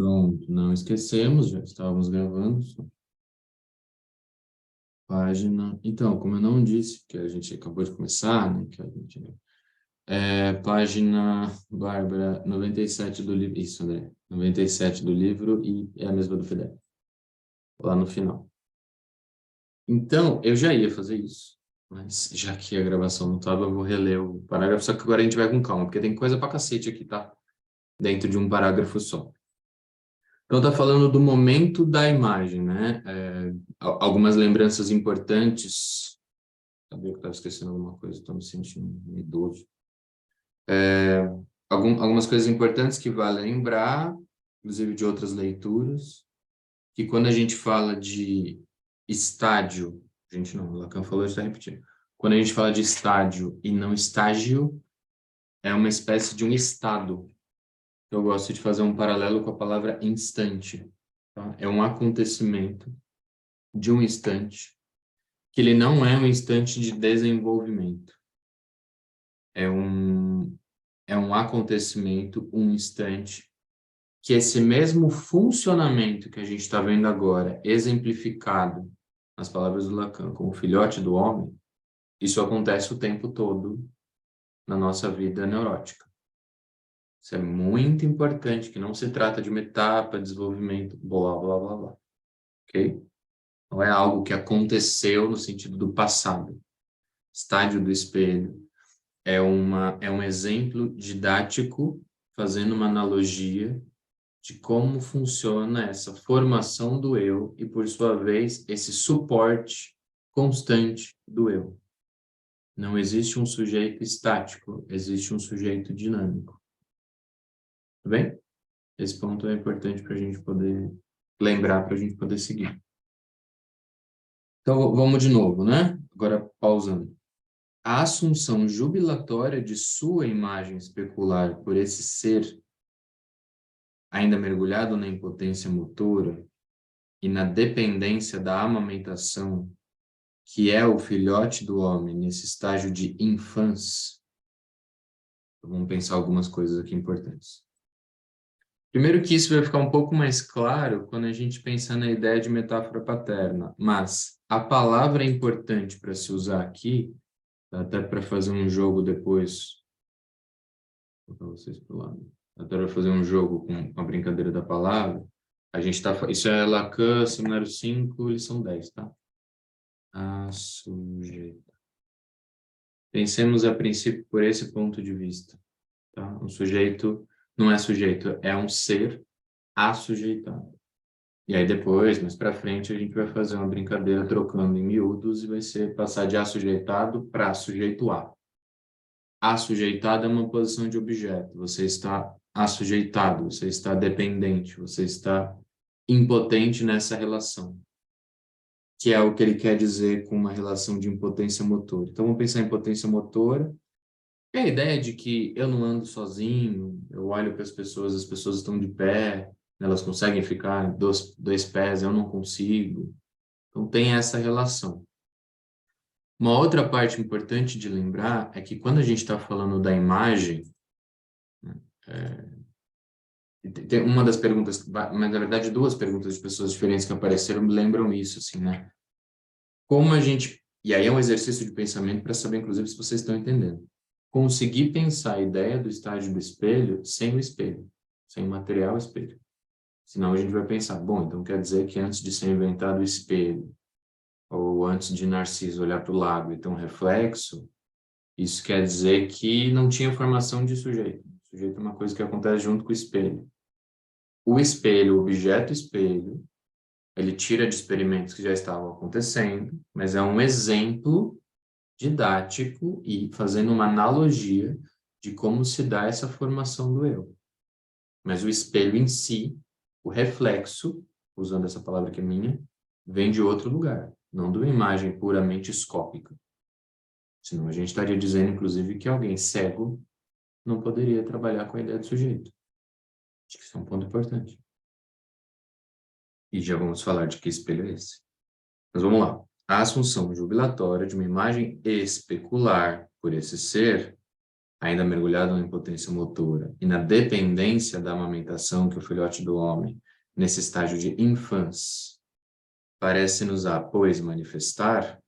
Pronto, não esquecemos, já estávamos gravando. Página. Então, como eu não disse, que a gente acabou de começar, né? Página, Bárbara, 97 do livro. Isso, André. 97 do livro e é a mesma do PDF. Lá no final. Então, eu já ia fazer isso. Mas já que a gravação não estava, eu vou reler o parágrafo, só que agora a gente vai com calma, porque tem coisa pra cacete aqui, tá? Dentro de um parágrafo só. Então, está falando do momento da imagem, né? Algumas lembranças importantes. Sabia que eu estava esquecendo alguma coisa, estou me sentindo um idoso. Algumas coisas importantes que vale lembrar, inclusive de outras leituras, que quando a gente fala de estádio, o Lacan falou, está repetindo. Quando a gente fala de estádio e não estágio, é uma espécie de um estado. Eu gosto de fazer um paralelo com a palavra instante. Tá? É um acontecimento de um instante, que ele não é um instante de desenvolvimento. É um acontecimento, um instante, que esse mesmo funcionamento que a gente está vendo agora, exemplificado nas palavras do Lacan como filhote do homem, isso acontece o tempo todo na nossa vida neurótica. Isso é muito importante, que não se trata de uma etapa de desenvolvimento, blá, blá, blá, blá. Ok? Não é algo que aconteceu no sentido do passado. Estádio do espelho é um exemplo didático, fazendo uma analogia de como funciona essa formação do eu e, por sua vez, esse suporte constante do eu. Não existe um sujeito estático, existe um sujeito dinâmico. Tá bem? Esse ponto é importante para a gente poder lembrar, para a gente poder seguir. Então, vamos de novo, né? Agora, pausando. A assunção jubilatória de sua imagem especular por esse ser, ainda mergulhado na impotência motora e na dependência da amamentação, que é o filhote do homem nesse estágio de infância, vamos pensar algumas coisas aqui importantes. Primeiro que isso vai ficar um pouco mais claro quando a gente pensar na ideia de metáfora paterna, mas a palavra importante para se usar aqui, até para fazer um jogo depois, vou colocar vocês para o lado, até para fazer um jogo com a brincadeira da palavra, a gente está, isso é Lacan, seminário 5, lição 10, tá? Sujeito. Pensemos a princípio por esse ponto de vista. Tá? Um sujeito não é sujeito, é um ser assujeitado. E aí depois, mais para frente, a gente vai fazer uma brincadeira trocando em miúdos e vai ser passar de assujeitado para sujeito a. Assujeitado é uma posição de objeto. Você está assujeitado, você está dependente, você está impotente nessa relação, que é o que ele quer dizer com uma relação de impotência motora. Então, vamos pensar em potência motora. É a ideia de que eu não ando sozinho, eu olho para as pessoas estão de pé, elas conseguem ficar em dois pés, eu não consigo. Então, tem essa relação. Uma outra parte importante de lembrar é que quando a gente está falando da imagem, né, tem uma das perguntas, mas na verdade duas perguntas de pessoas diferentes que apareceram me lembram isso, assim, né? Como a gente, e aí é um exercício de pensamento para saber, inclusive, se vocês estão entendendo. Conseguir pensar a ideia do estágio do espelho sem o espelho, sem o material espelho. Senão a gente vai pensar, bom, então quer dizer que antes de ser inventado o espelho, ou antes de Narciso olhar para o lago e ter um reflexo, isso quer dizer que não tinha formação de sujeito. O sujeito é uma coisa que acontece junto com o espelho. O espelho, o objeto espelho, ele tira de experimentos que já estavam acontecendo, mas é um exemplo didático e fazendo uma analogia de como se dá essa formação do eu. Mas o espelho em si, o reflexo, usando essa palavra que é minha, vem de outro lugar, não de uma imagem puramente escópica. Senão a gente estaria dizendo, inclusive, que alguém cego não poderia trabalhar com a ideia de sujeito. Acho que isso é um ponto importante. E já vamos falar de que espelho é esse. Mas vamos lá. A assunção jubilatória de uma imagem especular por esse ser, ainda mergulhado na impotência motora e na dependência da amamentação que o filhote do homem, nesse estágio de infância, parece nos pois manifestar,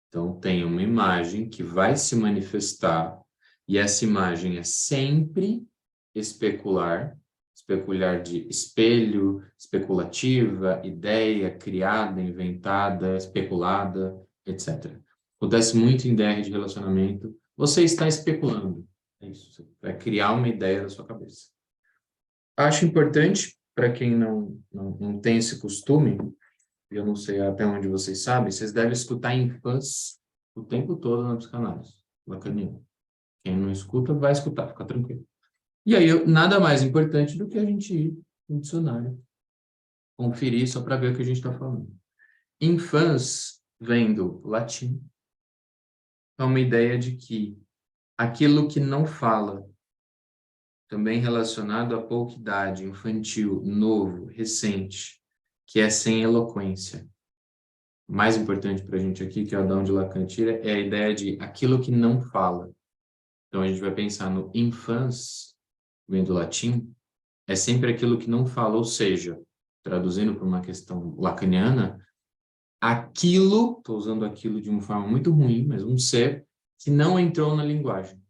então tem uma imagem que vai se manifestar e essa imagem é sempre especular de espelho, especulativa, ideia, criada, inventada, especulada, etc. Acontece muito em DR de relacionamento. Você está especulando. É isso. Você vai criar uma ideia da sua cabeça. Acho importante, para quem não tem esse costume, eu não sei até onde vocês sabem, vocês devem escutar infância o tempo todo na psicanálise lacaniana. Quem não escuta, vai escutar, fica tranquilo. E aí, nada mais importante do que a gente ir no dicionário, conferir só para ver o que a gente está falando. Infans vem do latim, é uma ideia de que aquilo que não fala, também relacionado à pouca idade, infantil, novo, recente, que é sem eloquência. O mais importante para a gente aqui, que é o Adão de Lacan tira, é a ideia de aquilo que não fala. Então, a gente vai pensar no infans, vem do latim, é sempre aquilo que não fala, ou seja, traduzindo para uma questão lacaniana, aquilo, estou usando aquilo de uma forma muito ruim, mas um ser que não entrou na linguagem.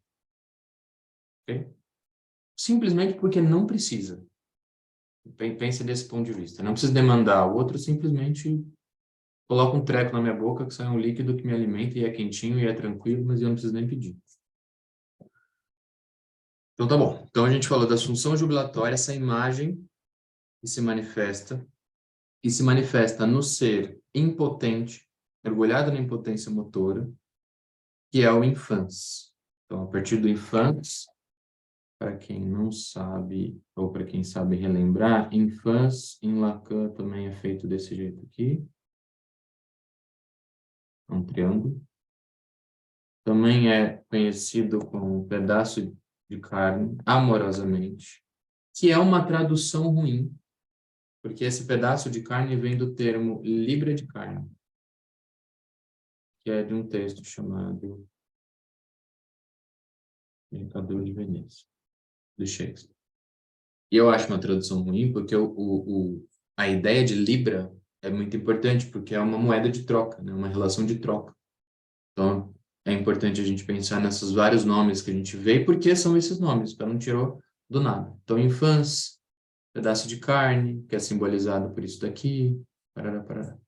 Okay? Simplesmente porque não precisa. Pense desse ponto de vista. Não precisa demandar. O outro simplesmente coloca um treco na minha boca que sai um líquido que me alimenta e é quentinho e é tranquilo, mas eu não preciso nem pedir. Então tá bom. Então a gente falou da função jubilatória, essa imagem que se manifesta no ser impotente, mergulhado na impotência motora, que é o infans. Então, a partir do infans, para quem não sabe, ou para quem sabe relembrar, infans em Lacan também é feito desse jeito aqui. É um triângulo. Também é conhecido como um pedaço de carne, amorosamente, que é uma tradução ruim, porque esse pedaço de carne vem do termo libra de carne, que é de um texto chamado Mercador de Veneza, do Shakespeare. E eu acho uma tradução ruim porque a ideia de libra é muito importante, porque é uma moeda de troca, né? Uma relação de troca. Então, é importante a gente pensar nesses vários nomes que a gente vê e por que são esses nomes, para não tirou do nada. Então, infância, pedaço de carne, que é simbolizado por isso daqui, parará, parará.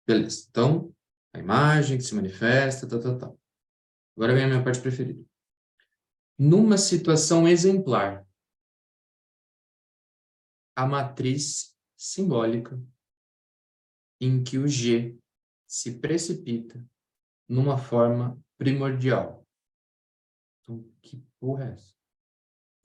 Beleza. Então, a imagem que se manifesta, tal, tal, tal. Agora vem a minha parte preferida. Numa situação exemplar, a matriz simbólica em que o G se precipita numa forma primordial. Então, que porra é essa?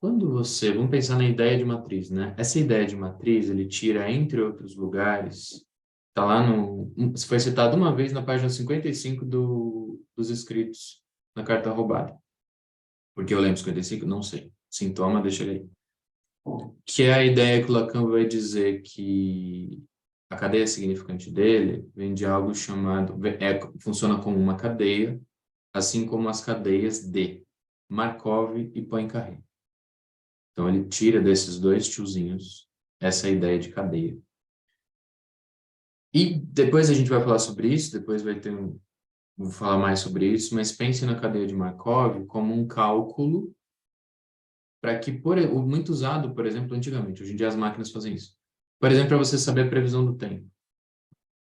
Quando você... Vamos pensar na ideia de matriz, né? Essa ideia de matriz, ele tira, entre outros lugares, está lá no... Foi citado uma vez na página 55 dos escritos na Carta Roubada. Porque eu lembro 55? Não sei. Sintoma, deixa ele aí. Que é a ideia que o Lacan vai dizer que a cadeia significante dele vem de algo chamado, funciona como uma cadeia, assim como as cadeias de Markov e Poincaré. Então ele tira desses dois tiozinhos essa ideia de cadeia. E depois a gente vai falar sobre isso, depois vou falar mais sobre isso, mas pense na cadeia de Markov como um cálculo para que, muito usado, por exemplo, antigamente. Hoje em dia as máquinas fazem isso. Por exemplo, para você saber a previsão do tempo.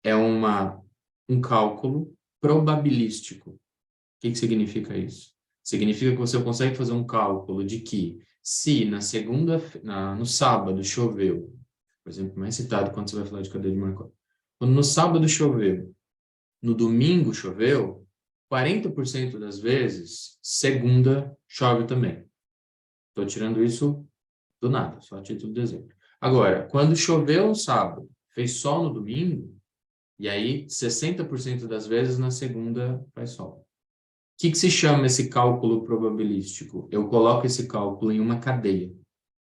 É um cálculo probabilístico. O que significa isso? Significa que você consegue fazer um cálculo de que se no sábado choveu, por exemplo, mais citado quando você vai falar de cadeia de Markov. Quando no sábado choveu, no domingo choveu, 40% das vezes, segunda chove também. Estou tirando isso do nada, só a título de exemplo. Agora, quando choveu no sábado, fez sol no domingo, e aí 60% das vezes na segunda faz sol. O que se chama esse cálculo probabilístico? Eu coloco esse cálculo em uma cadeia.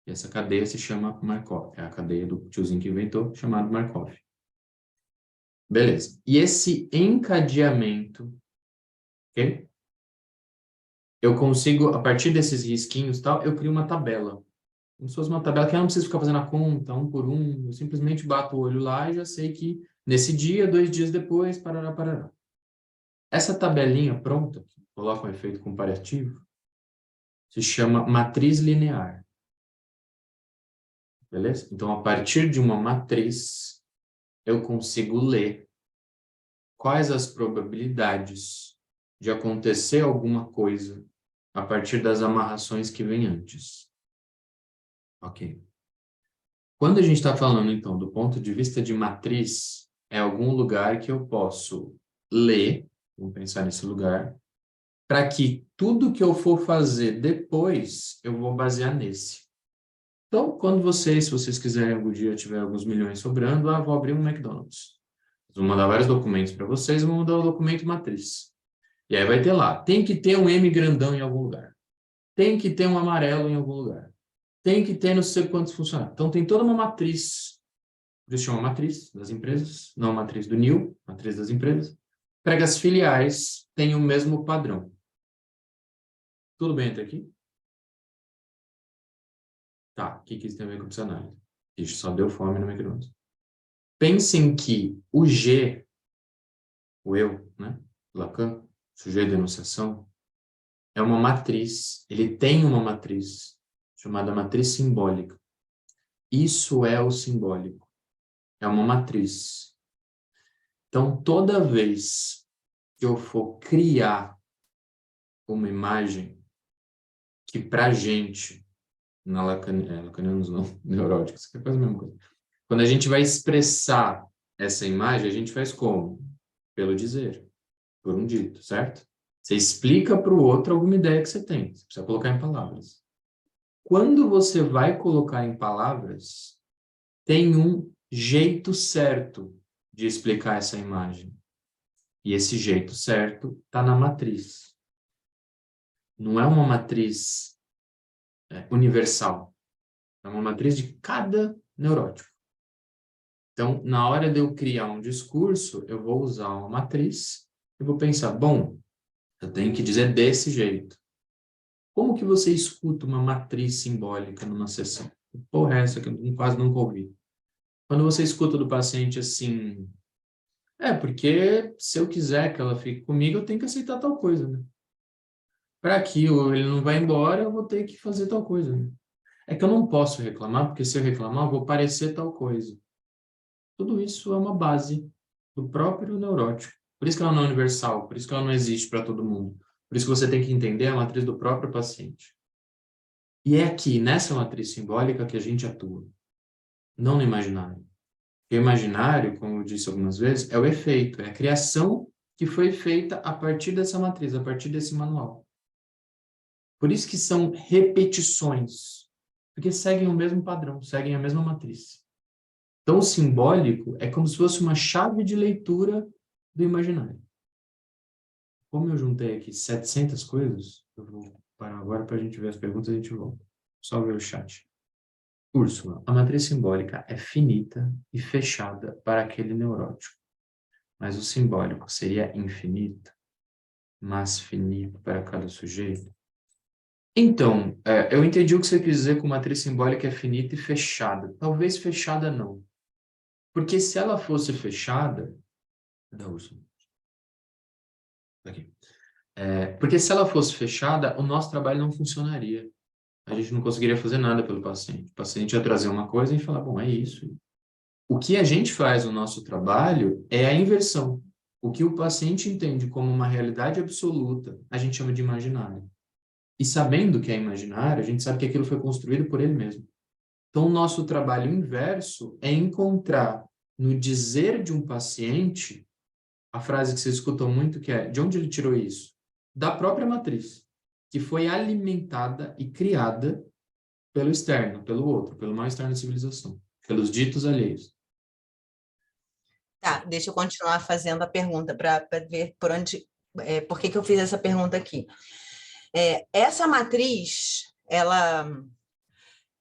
E essa cadeia se chama Markov. É a cadeia do tiozinho que inventou, chamado Markov. Beleza. E esse encadeamento, ok? Eu consigo, a partir desses risquinhos e tal, eu crio uma tabela. Como se fosse uma tabela que eu não preciso ficar fazendo a conta, um por um. Eu simplesmente bato o olho lá e já sei que nesse dia, 2 dias depois, parará, parará. Essa tabelinha pronta, que coloca um efeito comparativo, se chama matriz linear. Beleza? Então, a partir de uma matriz, eu consigo ler quais as probabilidades de acontecer alguma coisa a partir das amarrações que vêm antes. Ok. Quando a gente está falando, então, do ponto de vista de matriz, é algum lugar que eu posso ler, vamos pensar nesse lugar, para que tudo que eu for fazer depois, eu vou basear nesse. Então, quando vocês, se vocês quiserem algum dia tiver alguns milhões sobrando, vou abrir um McDonald's. Vou mandar vários documentos para vocês, vou mandar o documento matriz. E aí vai ter lá, tem que ter um M grandão em algum lugar. Tem que ter um amarelo em algum lugar. Tem que ter não sei quantos funcionários. Então, tem toda uma matriz, por isso chama matriz das empresas, não matriz do NIL, matriz das empresas, para que as filiais tenham o mesmo padrão. Tudo bem até aqui? Tá, o que isso tem a ver com psicanálise? Ixi, só deu fome no McDonald's. Pensem que o G, o eu, né? Lacan, sujeito de enunciação, é uma matriz, ele tem uma matriz chamada matriz simbólica. Isso é o simbólico, é uma matriz. Então, toda vez que eu for criar uma imagem que para a gente, lacanianos não, neuróticos, que é quase a mesma coisa. Quando a gente vai expressar essa imagem, a gente faz como? Pelo dizer, por um dito, certo? Você explica para o outro alguma ideia que você tem, você precisa colocar em palavras. Quando você vai colocar em palavras, tem um jeito certo de explicar essa imagem. E esse jeito certo está na matriz. Não é uma matriz universal. É uma matriz de cada neurótico. Então, na hora de eu criar um discurso, eu vou usar uma matriz e vou pensar, bom, eu tenho que dizer desse jeito. Como que você escuta uma matriz simbólica numa sessão? Porra, essa que eu quase nunca ouvi. Quando você escuta do paciente assim, porque se eu quiser que ela fique comigo, eu tenho que aceitar tal coisa, né? Para que ele não vá embora, eu vou ter que fazer tal coisa, né? É que eu não posso reclamar, porque se eu reclamar, eu vou parecer tal coisa. Tudo isso é uma base do próprio neurótico. Por isso que ela não é universal, por isso que ela não existe para todo mundo. Por isso que você tem que entender a matriz do próprio paciente. E é aqui, nessa matriz simbólica, que a gente atua, não no imaginário. Porque o imaginário, como eu disse algumas vezes, é o efeito, é a criação que foi feita a partir dessa matriz, a partir desse manual. Por isso que são repetições, porque seguem o mesmo padrão, seguem a mesma matriz. Então, o simbólico é como se fosse uma chave de leitura do imaginário. Como eu juntei aqui 700 coisas, eu vou parar agora para a gente ver as perguntas e a gente volta. Só ver o chat. Úrsula, a matriz simbólica é finita e fechada para aquele neurótico, mas o simbólico seria infinito, mas finito para cada sujeito? Então, eu entendi o que você quis dizer com matriz simbólica é finita e fechada. Talvez fechada não. Porque se ela fosse fechada... Da Úrsula. Aqui. Porque se ela fosse fechada, o nosso trabalho não funcionaria. A gente não conseguiria fazer nada pelo paciente. O paciente ia trazer uma coisa e falar, bom, é isso. O que a gente faz no nosso trabalho é a inversão. O que o paciente entende como uma realidade absoluta, a gente chama de imaginário. E sabendo que é imaginário, a gente sabe que aquilo foi construído por ele mesmo. Então, o nosso trabalho inverso é encontrar no dizer de um paciente a frase que vocês escutam muito, que é, de onde ele tirou isso? Da própria matriz, que foi alimentada e criada pelo externo, pelo outro, pelo mal externo da civilização, pelos ditos alheios. Tá, deixa eu continuar fazendo a pergunta para ver por onde, por que eu fiz essa pergunta aqui. Essa matriz, ela...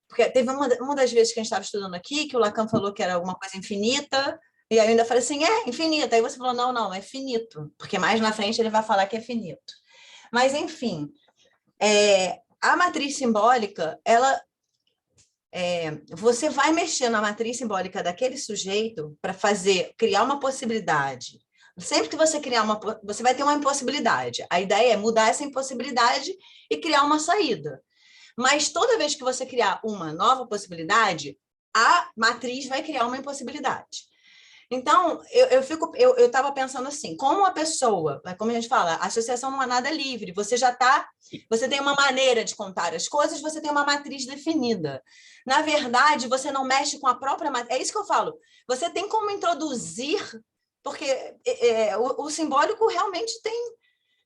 Porque teve uma das vezes que a gente estava estudando aqui, que o Lacan falou que era alguma coisa infinita, E aí eu ainda falei assim, é infinito. Aí você falou, não, não, é finito, porque mais na frente ele vai falar que é finito. Mas, enfim, a matriz simbólica, você vai mexer na matriz simbólica daquele sujeito para criar uma possibilidade. Sempre que você criar você vai ter uma impossibilidade. A ideia é mudar essa impossibilidade e criar uma saída. Mas toda vez que você criar uma nova possibilidade, a matriz vai criar uma impossibilidade. Então, eu estava pensando assim, como a pessoa, como a gente fala, a associação não é nada livre, você tem uma maneira de contar as coisas, você tem uma matriz definida. Na verdade, você não mexe com a própria matriz, é isso que eu falo, você tem como introduzir, porque o simbólico realmente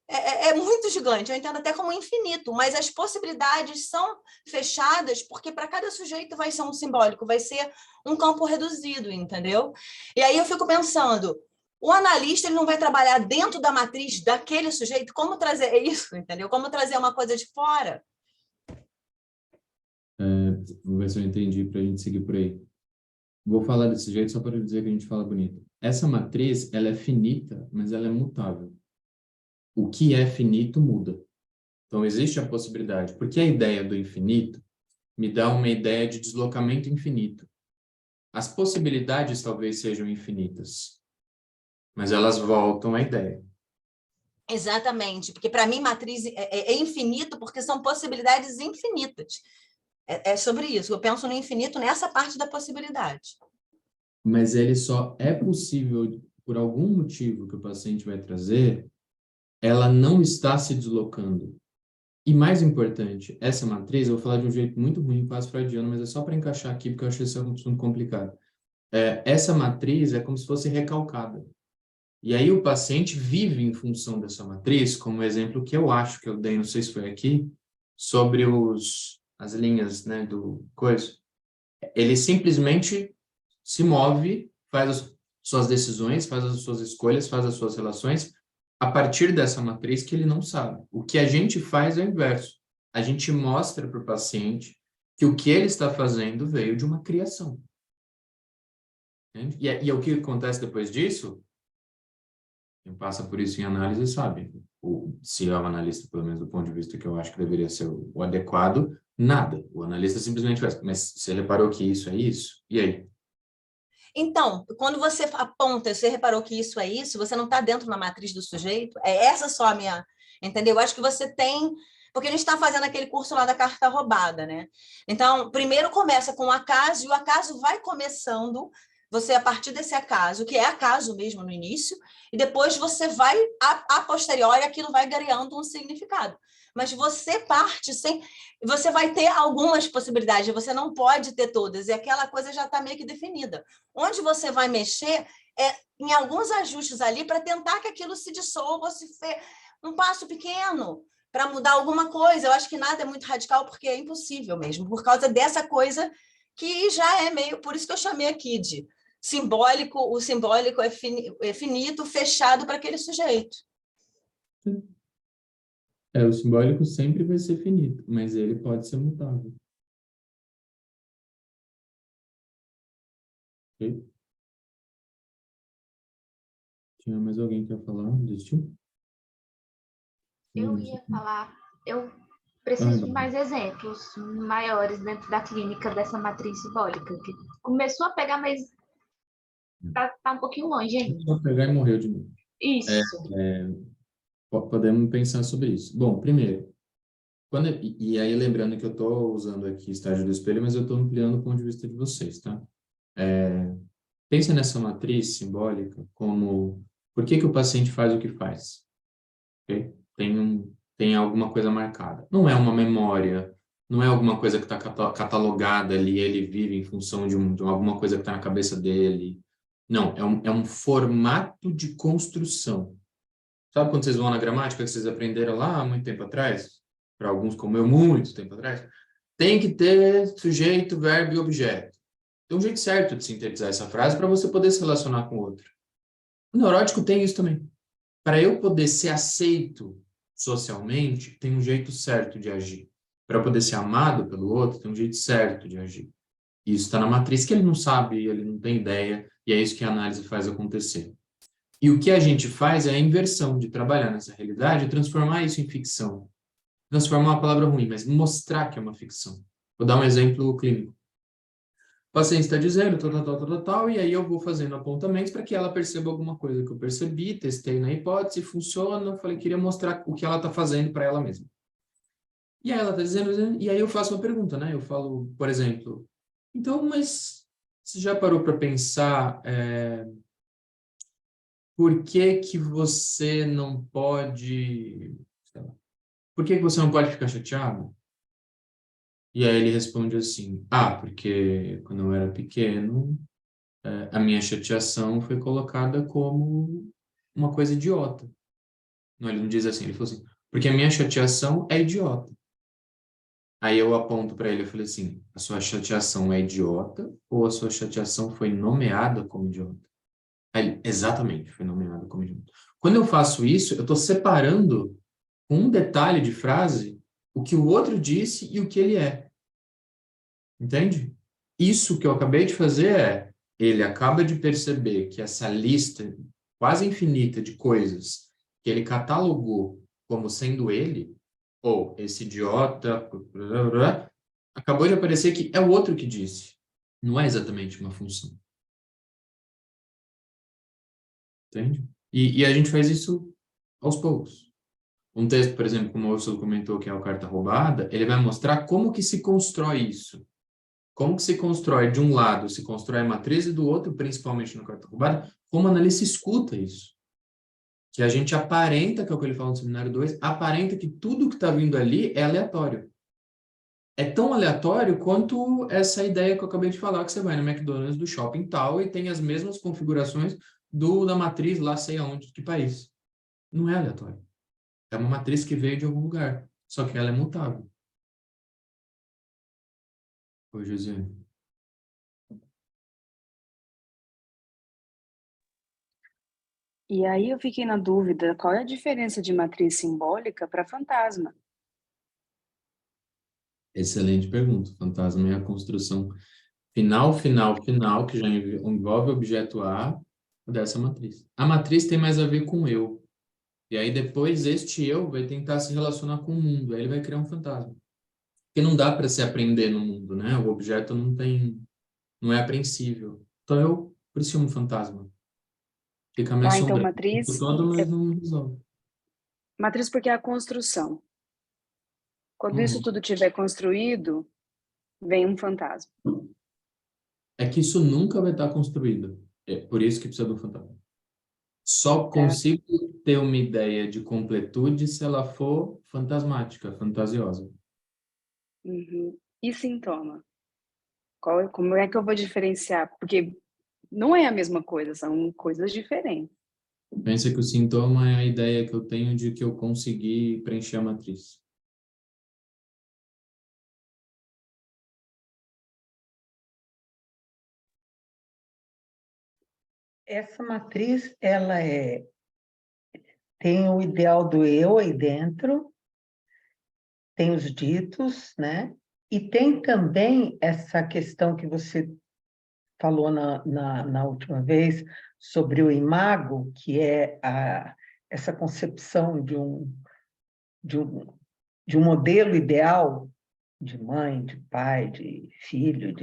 é muito gigante, eu entendo até como infinito, mas as possibilidades são fechadas porque para cada sujeito vai ser um simbólico, vai ser um campo reduzido, entendeu? E aí eu fico pensando, o analista ele não vai trabalhar dentro da matriz daquele sujeito, como trazer isso, entendeu? Como trazer uma coisa de fora? Vou ver se eu entendi para a gente seguir por aí. Vou falar desse jeito só para dizer que a gente fala bonito. Essa matriz, ela é finita, mas ela é mutável. O que é finito muda. Então, existe a possibilidade, porque a ideia do infinito me dá uma ideia de deslocamento infinito. As possibilidades talvez sejam infinitas, mas elas voltam à ideia. Exatamente, porque para mim matriz é infinito porque são possibilidades infinitas. É sobre isso, eu penso no infinito nessa parte da possibilidade. Mas ele só é possível, por algum motivo que o paciente vai trazer, ela não está se deslocando. E mais importante, essa matriz, eu vou falar de um jeito muito ruim, quase freudiano, mas é só para encaixar aqui, porque eu acho isso um assunto complicado. Essa matriz é como se fosse recalcada. E aí o paciente vive em função dessa matriz, como o exemplo que eu acho que eu dei, não sei se foi aqui, sobre as linhas, né, do coisa. Ele simplesmente se move, faz as suas decisões, faz as suas escolhas, faz as suas relações, a partir dessa matriz que ele não sabe. O que a gente faz é o inverso. A gente mostra para o paciente que o que ele está fazendo veio de uma criação. Entende? E o que acontece depois disso? Quem passa por isso em análise sabe. Se é um analista, pelo menos do ponto de vista que eu acho que deveria ser o adequado, nada. O analista simplesmente faz. Mas você reparou que isso é isso? E aí? Então, quando você aponta, você reparou que isso é isso, você não está dentro da matriz do sujeito? É essa só a minha... Entendeu? Eu acho que você tem... Porque a gente está fazendo aquele curso lá da carta roubada, né? Então, primeiro começa com o acaso, e o acaso vai começando, você, a partir desse acaso, que é acaso mesmo no início, e depois você vai, a posteriori, aquilo vai ganhando um significado. Mas você parte sem... Você vai ter algumas possibilidades, você não pode ter todas, e aquela coisa já está meio que definida. Onde você vai mexer em alguns ajustes ali para tentar que aquilo se dissolva, um passo pequeno para mudar alguma coisa. Eu acho que nada é muito radical, porque é impossível mesmo, por causa dessa coisa que já é meio... Por isso que eu chamei aqui de simbólico, o simbólico é finito, fechado para aquele sujeito. O simbólico sempre vai ser finito, mas ele pode ser mutável. Ok? Tinha mais alguém que ia falar? Desistiu? Eu ia falar, eu preciso de mais exemplos maiores dentro da clínica dessa matriz simbólica, que começou a pegar, mas tá um pouquinho longe ainda. Só pegar e morreu de novo. Isso. Podemos pensar sobre isso. Bom, primeiro, e aí lembrando que eu estou usando aqui estágio do espelho, mas eu estou ampliando o ponto de vista de vocês, tá? Pensa nessa matriz simbólica como por que o paciente faz o que faz? Okay? Tem alguma coisa marcada. Não é uma memória, não é alguma coisa que está catalogada ali, ele vive em função de alguma coisa que está na cabeça dele. Não, é um formato de construção. Sabe quando vocês vão na gramática que vocês aprenderam lá há muito tempo atrás? Para alguns como eu, muito tempo atrás. Tem que ter sujeito, verbo e objeto. Tem um jeito certo de sintetizar essa frase para você poder se relacionar com o outro. O neurótico tem isso também. Para eu poder ser aceito socialmente, tem um jeito certo de agir. Para eu poder ser amado pelo outro, tem um jeito certo de agir. E isso está na matriz que ele não sabe, ele não tem ideia. E é isso que a análise faz acontecer. E o que a gente faz é a inversão de trabalhar nessa realidade e transformar isso em ficção. Transformar uma palavra ruim, mas mostrar que é uma ficção. Vou dar um exemplo clínico. O paciente está dizendo tal, e aí eu vou fazendo apontamentos para que ela perceba alguma coisa que eu percebi, testei na hipótese, funciona, falei, queria mostrar o que ela está fazendo para ela mesma. E aí ela está dizendo, e aí eu faço uma pergunta, né? Eu falo, por exemplo, então, mas você já parou para pensar por que que você não pode, sei lá, por que que você não pode ficar chateado? E aí ele responde assim, porque quando eu era pequeno, a minha chateação foi colocada como uma coisa idiota. Não, ele não diz assim, ele falou assim, porque a minha chateação é idiota. Aí eu aponto para ele, eu falei assim, a sua chateação é idiota ou a sua chateação foi nomeada como idiota? Aí ele, exatamente, foi nomeada como idiota. Quando eu faço isso, eu estou separando com um detalhe de frase o que o outro disse e o que ele é. Entende? Isso que eu acabei de fazer ele acaba de perceber que essa lista quase infinita de coisas que ele catalogou como sendo ele, ou esse idiota, acabou de aparecer que é o outro que disse. Não é exatamente uma função. Entende? E a gente faz isso aos poucos. Um texto, por exemplo, como o Urso comentou, que é o Carta Roubada, ele vai mostrar como que se constrói isso. Como que se constrói, de um lado, se constrói a matriz e do outro, principalmente no Carta Roubada, como a analista escuta isso. Que a gente aparenta, que é o que ele fala no Seminário 2, aparenta que tudo que está vindo ali é aleatório. É tão aleatório quanto essa ideia que eu acabei de falar, que você vai no McDonald's do shopping tal e tem as mesmas configurações da matriz lá, sei aonde, que país. Não é aleatório. É uma matriz que veio de algum lugar, só que ela é mutável. Oi, José. E aí eu fiquei na dúvida, qual é a diferença de matriz simbólica para fantasma? Excelente pergunta. Fantasma é a construção final, que já envolve o objeto A dessa matriz. A matriz tem mais a ver com eu. E aí depois este eu vai tentar se relacionar com o mundo. Aí ele vai criar um fantasma. Porque não dá para se aprender no mundo, né? O objeto não é apreensível. Então eu preciso um fantasma. Fica me Tá, então assombrando o tempo matriz todo, é mas não resolve. matriz porque é a construção. Quando isso Uhum. tudo tiver construído, vem um fantasma. É que isso nunca vai estar construído. É por isso que precisa do fantasma. Só Tá? consigo ter uma ideia de completude se ela for fantasmática, fantasiosa. Uhum. E sintoma? Como é que eu vou diferenciar? Porque não é a mesma coisa, são coisas diferentes. Pensa que o sintoma é a ideia que eu tenho de que eu consegui preencher a matriz. Essa matriz, tem o ideal do eu aí dentro, tem os ditos, né? E tem também essa questão que você falou na última vez sobre o imago, que é essa concepção de um modelo ideal de mãe, de pai, de filho,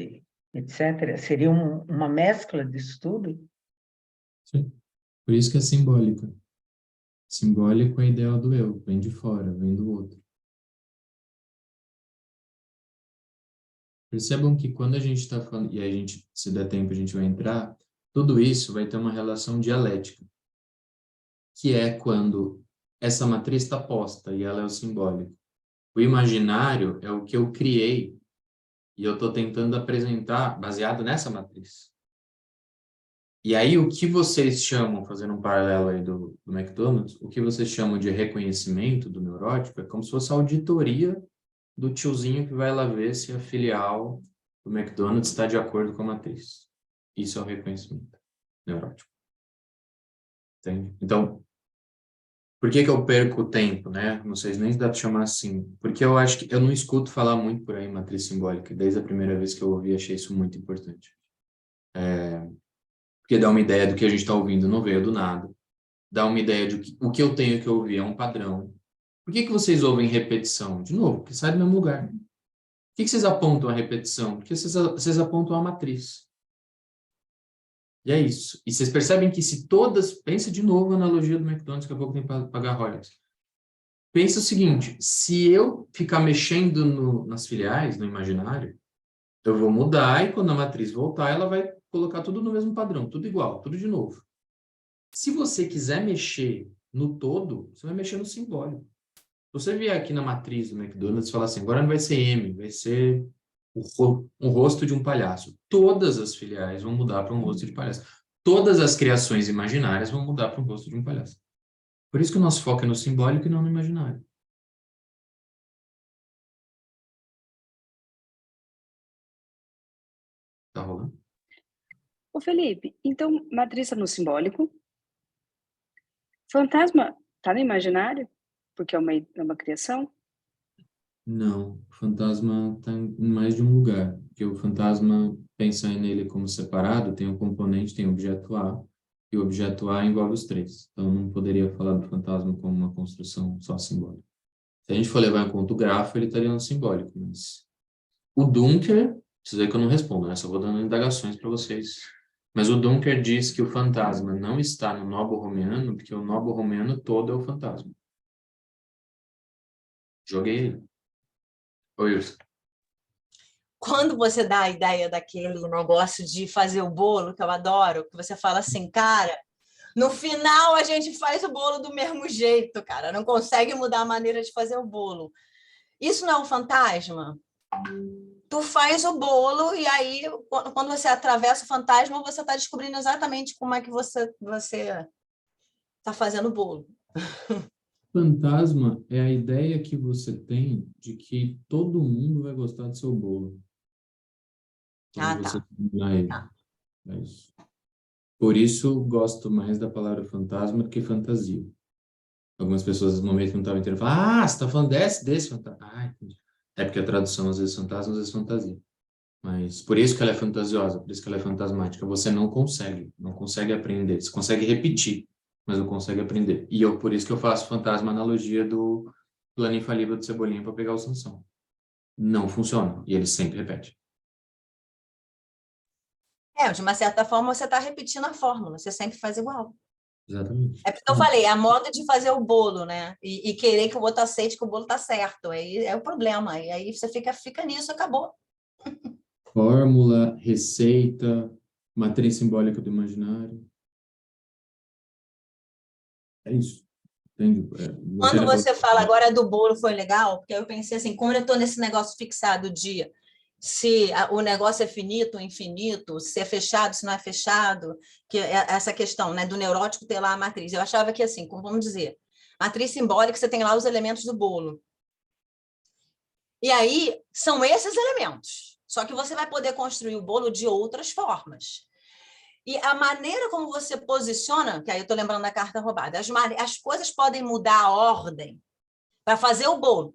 etc. Seria uma mescla disso tudo? Sim. Por isso que é simbólica. Simbólico é ideal do eu, vem de fora, vem do outro. Percebam que quando a gente está falando, e a gente, se der tempo, a gente vai entrar, tudo isso vai ter uma relação dialética, que é quando essa matriz está posta e ela é o simbólico. O imaginário é o que eu criei e eu estou tentando apresentar baseado nessa matriz. E aí, o que vocês chamam, fazendo um paralelo aí do McDonald's, o que vocês chamam de reconhecimento do neurótico é como se fosse a auditoria do tiozinho que vai lá ver se a filial do McDonald's está de acordo com a matriz. Isso é o reconhecimento neurótico. Entende? Então, por que eu perco tempo, né? Não sei nem se dá para chamar assim. Porque eu acho que eu não escuto falar muito por aí matriz simbólica. Desde a primeira vez que eu ouvi, achei isso muito importante. porque dá uma ideia do que a gente está ouvindo, não veio do nada. Dá uma ideia de que o que eu tenho que ouvir é um padrão. Por que vocês ouvem repetição? De novo, porque sai do mesmo lugar. Por que vocês apontam a repetição? Porque vocês apontam a matriz. E é isso. E vocês percebem que se todas... Pensa de novo a analogia do McDonald's, que a pouco tem para pagar royalties. Pensa o seguinte, se eu ficar mexendo nas filiais, no imaginário, eu vou mudar e quando a matriz voltar, ela vai colocar tudo no mesmo padrão, tudo igual, tudo de novo. Se você quiser mexer no todo, você vai mexer no simbólico. Se você vier aqui na matriz do McDonald's e falar assim, agora não vai ser M, vai ser um rosto de um palhaço. Todas as filiais vão mudar para um rosto de palhaço. Todas as criações imaginárias vão mudar para um rosto de um palhaço. Por isso que o nosso foco é no simbólico e não no imaginário. Tá rolando? Ô, Felipe, então, matriz tá no simbólico, fantasma tá no imaginário, porque é uma criação? Não, o fantasma está em mais de um lugar, porque o fantasma, pensa nele como separado, tem um componente, tem o objeto A, e o objeto A envolve os três. Então, não poderia falar do fantasma como uma construção só simbólica. Se a gente for levar em conta o grafo, ele estaria no simbólico, mas o Dunker, vocês veem que eu não respondo, né? Só vou dando indagações para vocês. Mas o Dunker diz que o fantasma não está no nobo-romeano, porque o nobo-romeano todo é o fantasma. Joguei ele. Oi, Wilson. Quando você dá a ideia daquele negócio de fazer o bolo, que eu adoro, que você fala assim, cara, no final a gente faz o bolo do mesmo jeito, cara, não consegue mudar a maneira de fazer o bolo. Isso não é um fantasma? Tu faz o bolo e aí, quando você atravessa o fantasma, você está descobrindo exatamente como é que você está fazendo o bolo. Fantasma é a ideia que você tem de que todo mundo vai gostar do seu bolo. Quando você terminar ele. Tá. É isso. Por isso, gosto mais da palavra fantasma do que fantasia. Algumas pessoas, no momento que não estavam entendendo, falam, você está falando desse fantasma. Ah, entendi. É porque a tradução, às vezes, fantasma, às vezes, fantasia. Mas por isso que ela é fantasiosa, por isso que ela é fantasmática. Você não consegue aprender. Você consegue repetir, mas não consegue aprender. E por isso que eu faço fantasma analogia do plano infalível do Cebolinha para pegar o Sansão. Não funciona. E ele sempre repete. De uma certa forma, você está repetindo a fórmula, você sempre faz igual. Exatamente. É porque eu falei, a moda de fazer o bolo, né? E querer que o outro aceite que o bolo está certo. Aí é o problema. E aí você fica nisso, acabou. Fórmula, receita, matriz simbólica do imaginário. É isso. Entende? Quando você fala agora do bolo, foi legal, porque eu pensei assim, como eu estou nesse negócio fixado de se o negócio é finito, infinito, se é fechado, se não é fechado, que é essa questão, né, do neurótico ter lá a matriz. Eu achava que assim, como vamos dizer, matriz simbólica, você tem lá os elementos do bolo. E aí, são esses elementos. Só que você vai poder construir o bolo de outras formas. E a maneira como você posiciona, que aí eu estou lembrando da carta roubada, as coisas podem mudar a ordem para fazer o bolo.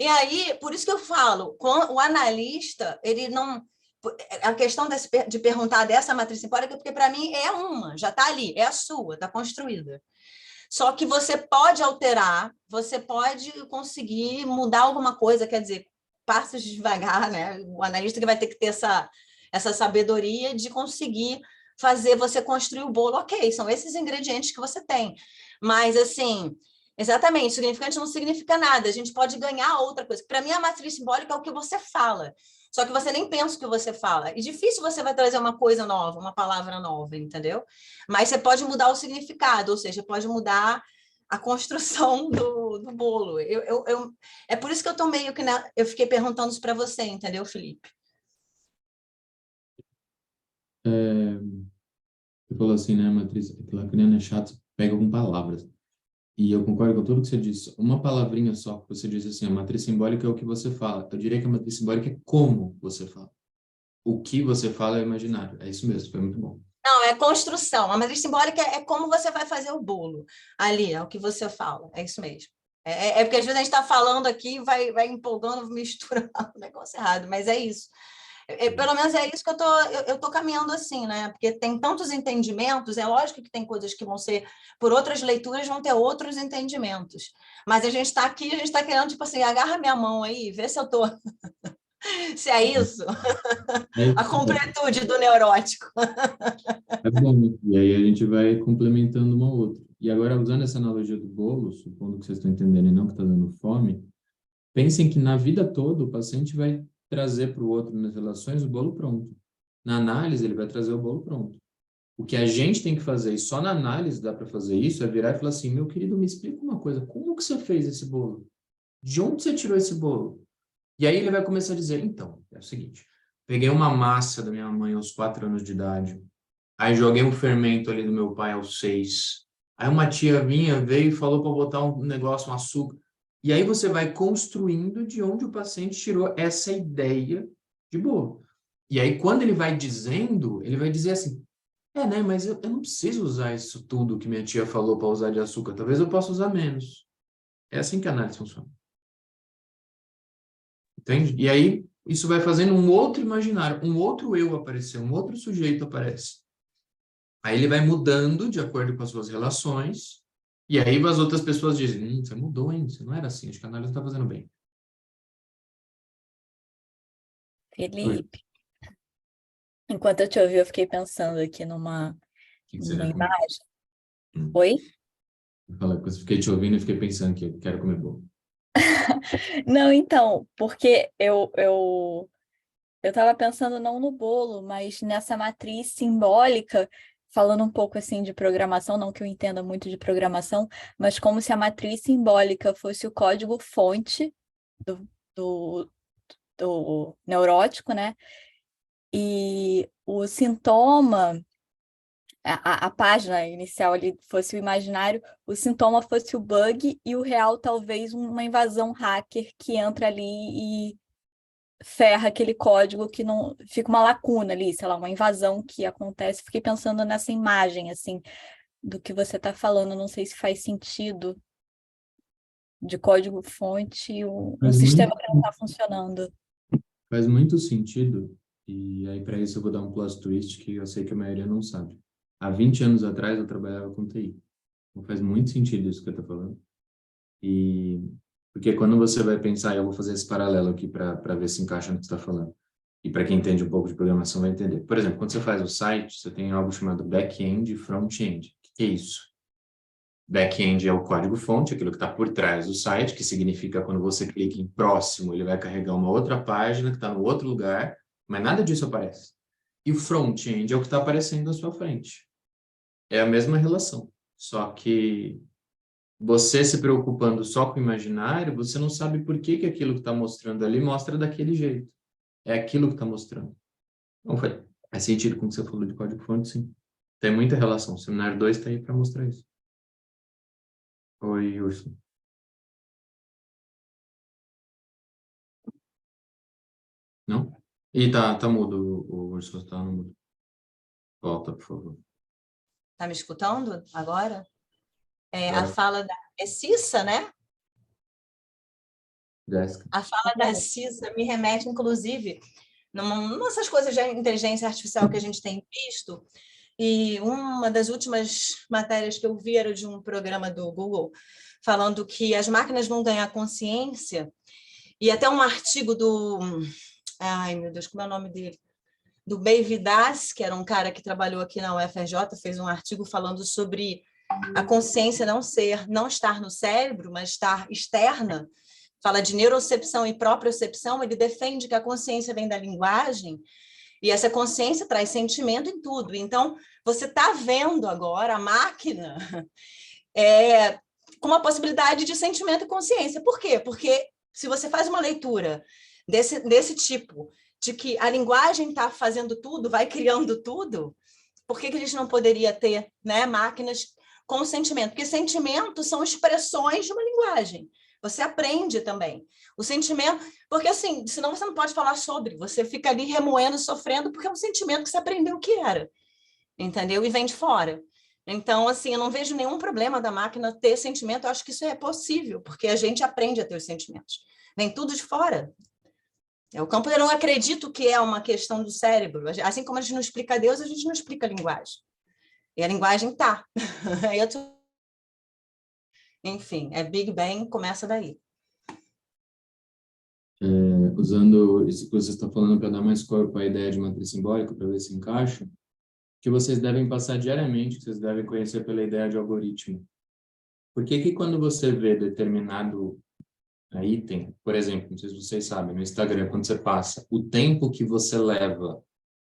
E aí, por isso que eu falo, o analista, ele não... A questão de perguntar dessa matriz simbólica, porque para mim é uma, já está ali, é a sua, está construída. Só que você pode alterar, você pode conseguir mudar alguma coisa, quer dizer, passos devagar, né? O analista que vai ter que ter essa sabedoria de conseguir fazer você construir o bolo. Ok, são esses ingredientes que você tem. Mas, assim, exatamente, significante não significa nada. A gente pode ganhar outra coisa. Para mim, a matriz simbólica é o que você fala. Só que você nem pensa o que você fala. E difícil você vai trazer uma coisa nova, uma palavra nova, entendeu? Mas você pode mudar o significado, ou seja, pode mudar a construção do bolo. É por isso que eu tô meio que... Eu fiquei perguntando isso para você, entendeu, Felipe? Você falou assim, né, matriz, aquela criança é chata, pega com palavras. E eu concordo com tudo que você disse. Uma palavrinha só que você disse assim, a matriz simbólica é o que você fala. Eu diria que a matriz simbólica é como você fala. O que você fala é imaginário. É isso mesmo, foi muito bom. Não, é construção. A matriz simbólica é como você vai fazer o bolo. Ali, é o que você fala. É isso mesmo. É porque às vezes a gente está falando aqui, vai empolgando, misturando o negócio errado, mas é isso. Pelo menos é isso que eu tô caminhando assim, né? Porque tem tantos entendimentos, é lógico que tem coisas que vão ser, por outras leituras, vão ter outros entendimentos. Mas a gente está aqui, a gente está querendo, tipo assim, agarra minha mão aí, vê se eu tô. Se é isso, a completude do neurótico. É bom, e aí a gente vai complementando uma outra. E agora, usando essa analogia do bolo, supondo que vocês estão entendendo e não que está dando fome, pensem que na vida toda o paciente vai trazer para o outro nas relações o bolo pronto. Na análise, ele vai trazer o bolo pronto. O que a gente tem que fazer, e só na análise dá para fazer isso, é virar e falar assim, meu querido, me explica uma coisa, como que você fez esse bolo? De onde você tirou esse bolo? E aí ele vai começar a dizer, então, é o seguinte, peguei uma massa da minha mãe aos 4 anos de idade, aí joguei um fermento ali do meu pai aos 6, aí uma tia veio e falou para botar um negócio, um açúcar, e aí você vai construindo de onde o paciente tirou essa ideia de bolo. E aí quando ele vai dizendo, ele vai dizer assim, né, mas eu não preciso usar isso tudo que minha tia falou para usar de açúcar, talvez eu possa usar menos. É assim que a análise funciona. Entende? E aí, isso vai fazendo um outro imaginário, um outro eu aparecer, um outro sujeito aparece. Aí ele vai mudando de acordo com as suas relações, e aí as outras pessoas dizem, você mudou, hein? Você não era assim, acho que a análise está fazendo bem. Felipe, enquanto eu te ouvi, eu fiquei pensando aqui numa você quer comer? imagem. Oi? Eu fiquei te ouvindo e fiquei pensando que eu quero comer bolo. Não, então, porque eu estava pensando não no bolo, mas nessa matriz simbólica, falando um pouco assim de programação, não que eu entenda muito de programação, mas como se a matriz simbólica fosse o código-fonte do neurótico, né? E o sintoma, a página inicial ali fosse o imaginário, o sintoma fosse o bug e o real talvez uma invasão hacker que entra ali e ferra aquele código que não... Fica uma lacuna ali, sei lá, uma invasão que acontece. Fiquei pensando nessa imagem, assim, do que você está falando. Não sei se faz sentido de código-fonte um sistema que não está funcionando. Faz muito sentido, e aí para isso eu vou dar um plot twist que eu sei que a maioria não sabe. Há 20 anos atrás eu trabalhava com TI. Então faz muito sentido isso que eu estou falando. E porque quando você vai pensar, eu vou fazer esse paralelo aqui para ver se encaixa no que você está falando. E para quem entende um pouco de programação vai entender. Por exemplo, quando você faz o site, você tem algo chamado back-end e front-end. O que é isso? Back-end é o código-fonte, aquilo que está por trás do site, que significa quando você clica em próximo, ele vai carregar uma outra página que está no outro lugar, mas nada disso aparece. E o front-end é o que está aparecendo na sua frente. É a mesma relação, só que você se preocupando só com o imaginário, você não sabe por que aquilo que está mostrando ali mostra daquele jeito. É aquilo que está mostrando. Então, faz sentido com o que você falou de código-fonte, sim. Tem muita relação. O Seminário 2 está aí para mostrar isso. Oi, Urso. Não? Ih, tá mudo, o Urso tá no mudo. Volta, por favor. Tá me escutando agora? Agora. A fala da Cissa, né? Jéssica. A fala da Cissa me remete, inclusive, nessas coisas de inteligência artificial que a gente tem visto. E uma das últimas matérias que eu vi era de um programa do Google falando que as máquinas vão ganhar consciência, e até um artigo do... Ai, meu Deus, como é o nome dele? Do Beividas, que era um cara que trabalhou aqui na UFRJ, fez um artigo falando sobre a consciência não estar no cérebro, mas estar externa. Fala de neurocepção e propriocepção. Ele defende que a consciência vem da linguagem, e essa consciência traz sentimento em tudo. Então, você está vendo agora a máquina com uma possibilidade de sentimento e consciência. Por quê? Porque se você faz uma leitura desse tipo, de que a linguagem está fazendo tudo, vai criando tudo, por que a gente não poderia ter, né, máquinas com sentimento? Porque sentimentos são expressões de uma linguagem. Você aprende também. O sentimento... Porque, assim, senão você não pode falar sobre. Você fica ali remoendo, sofrendo, porque é um sentimento que você aprendeu o que era. Entendeu? E vem de fora. Então, assim, eu não vejo nenhum problema da máquina ter sentimento. Eu acho que isso é possível, porque a gente aprende a ter os sentimentos. Vem tudo de fora. O campo eu não acredito que é uma questão do cérebro. Assim como a gente não explica Deus, a gente não explica a linguagem. E a linguagem tá. Enfim, Big Bang começa daí. Usando isso que você está falando para dar mais corpo à ideia de matriz simbólica, para ver se encaixa, que vocês devem passar diariamente, que vocês devem conhecer pela ideia de algoritmo. Por que que quando você vê determinado item, por exemplo, não sei se vocês sabem, no Instagram, quando você passa, o tempo que você leva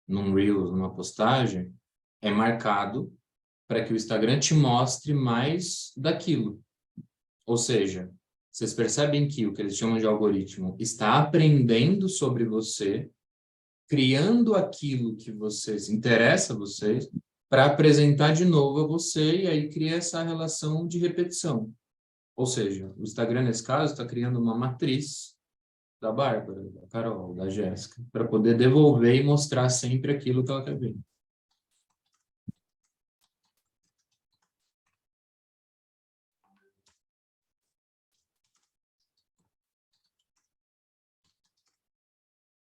num Reels, numa postagem, é marcado para que o Instagram te mostre mais daquilo. Ou seja, vocês percebem que o que eles chamam de algoritmo está aprendendo sobre você, criando aquilo que vocês interessa a vocês, para apresentar de novo a você, e aí cria essa relação de repetição. Ou seja, o Instagram, nesse caso, está criando uma matriz da Bárbara, da Carol, da Jéssica, para poder devolver e mostrar sempre aquilo que ela quer ver.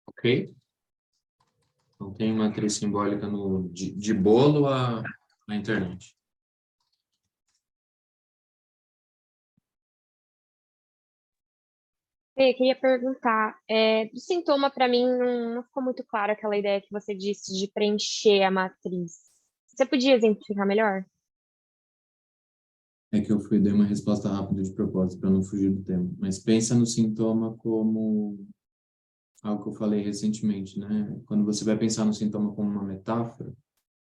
Ok? Então, tem matriz simbólica de bolo à internet. Eu queria perguntar, do sintoma, para mim, não ficou muito claro aquela ideia que você disse de preencher a matriz. Você podia exemplificar melhor? É que eu dei uma resposta rápida de propósito para não fugir do tema. Mas pensa no sintoma como algo que eu falei recentemente, né? Quando você vai pensar no sintoma como uma metáfora,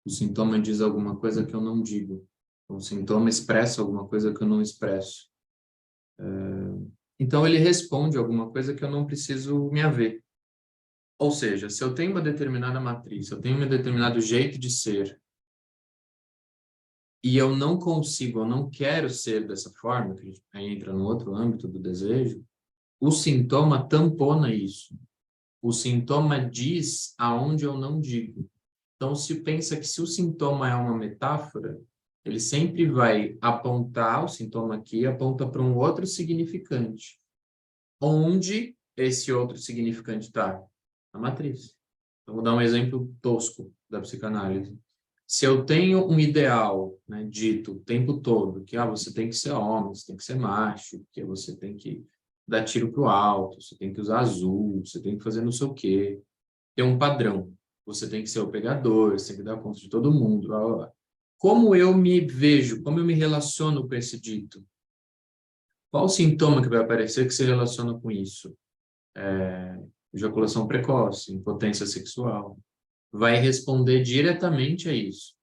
o sintoma diz alguma coisa que eu não digo. O sintoma expressa alguma coisa que eu não expresso. Então, ele responde alguma coisa que eu não preciso me haver. Ou seja, se eu tenho uma determinada matriz, se eu tenho um determinado jeito de ser, e eu não consigo, eu não quero ser dessa forma, que aí entra no outro âmbito do desejo, o sintoma tampona isso. O sintoma diz aonde eu não digo. Então, se pensa que se o sintoma é uma metáfora, ele sempre vai apontar, o sintoma aqui aponta para um outro significante. Onde esse outro significante está? Na matriz. Então, vou dar um exemplo tosco da psicanálise. Se eu tenho um ideal, né, dito o tempo todo, que você tem que ser homem, você tem que ser macho, que você tem que dar tiro para o alto, você tem que usar azul, você tem que fazer não sei o quê. Tem um padrão. Você tem que ser o pegador, você tem que dar conta de todo mundo. Blá, blá, blá. Como eu me vejo, como eu me relaciono com esse dito? Qual o sintoma que vai aparecer que se relaciona com isso? Ejaculação precoce, impotência sexual. Vai responder diretamente a isso.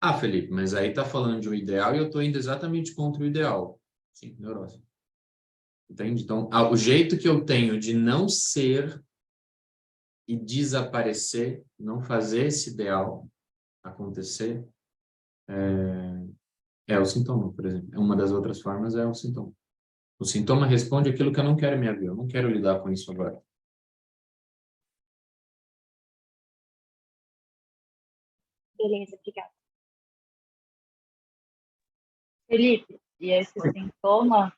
Ah, Felipe, mas aí tá falando de um ideal e eu tô indo exatamente contra o ideal. Sim, neurose. Entende? Então, o jeito que eu tenho de não ser e desaparecer, não fazer esse ideal acontecer, é o sintoma, por exemplo. Uma das outras formas é o sintoma. O sintoma responde aquilo que eu não quero me haver, eu não quero lidar com isso agora. Beleza, obrigada. Felipe, e esse sintoma,